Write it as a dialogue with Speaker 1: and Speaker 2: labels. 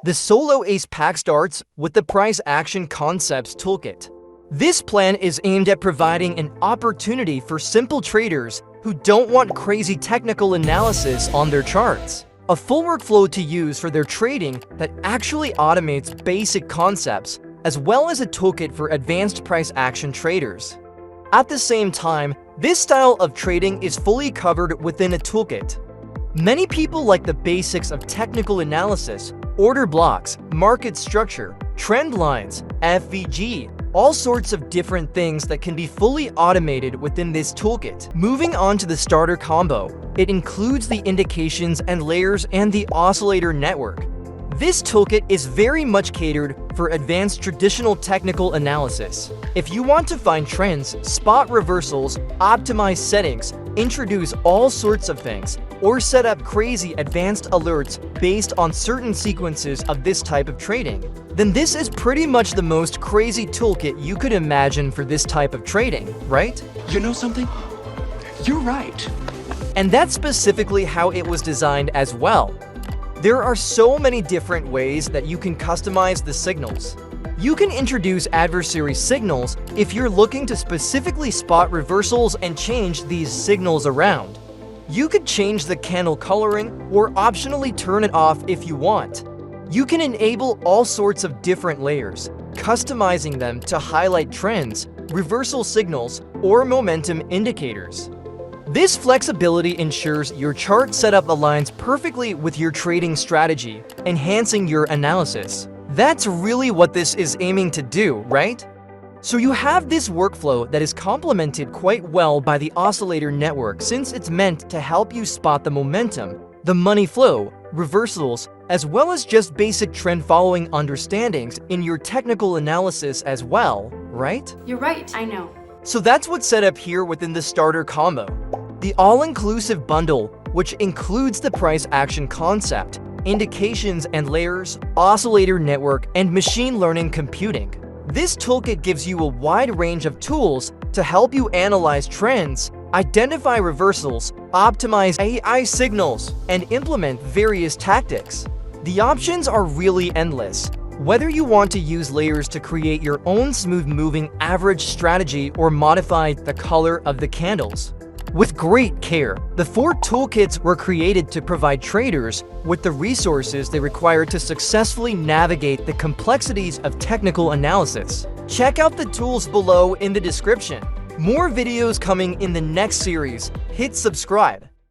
Speaker 1: The Solo Ace pack starts with the Price Action Concepts Toolkit. This plan is aimed at providing an opportunity for simple traders who don't want crazy technical analysis on their charts. A full workflow to use for their trading that actually automates basic concepts, as well as a toolkit for advanced price action traders. At the same time, this style of trading is fully covered within a toolkit. Many people like the basics of technical analysis, order blocks, market structure, trend lines, FVG, all sorts of different things that can be fully automated within this toolkit. Moving on to the starter combo, it includes the indications and layers and the oscillator network. This toolkit is very much catered for advanced traditional technical analysis. If you want to find trends, spot reversals, optimize settings, introduce all sorts of things, or set up crazy advanced alerts based on certain sequences of this type of trading, then this is pretty much the most crazy toolkit you could imagine for this type of trading, right?
Speaker 2: You know something? You're right.
Speaker 1: And that's specifically how it was designed as well. There are so many different ways that you can customize the signals. You can introduce adversary signals if you're looking to specifically spot reversals and change these signals around. You could change the candle coloring or optionally turn it off if you want. You can enable all sorts of different layers, customizing them to highlight trends, reversal signals, or momentum indicators. This flexibility ensures your chart setup aligns perfectly with your trading strategy, enhancing your analysis. That's really what this is aiming to do, right? So you have this workflow that is complemented quite well by the oscillator network, since it's meant to help you spot the momentum, the money flow, reversals, as well as just basic trend following understandings in your technical analysis as well, right?
Speaker 3: You're right, I know.
Speaker 1: So that's what's set up here within the starter combo. The all-inclusive bundle, which includes the price action concept, indications and layers, oscillator network, and machine learning computing. This toolkit gives you a wide range of tools to help you analyze trends, identify reversals, optimize AI signals, and implement various tactics. The options are really endless. Whether you want to use layers to create your own smooth-moving average strategy or modify the color of the candles. With great care, the 4 toolkits were created to provide traders with the resources they require to successfully navigate the complexities of technical analysis. Check out the tools below in the description. More videos coming in the next series. Hit subscribe.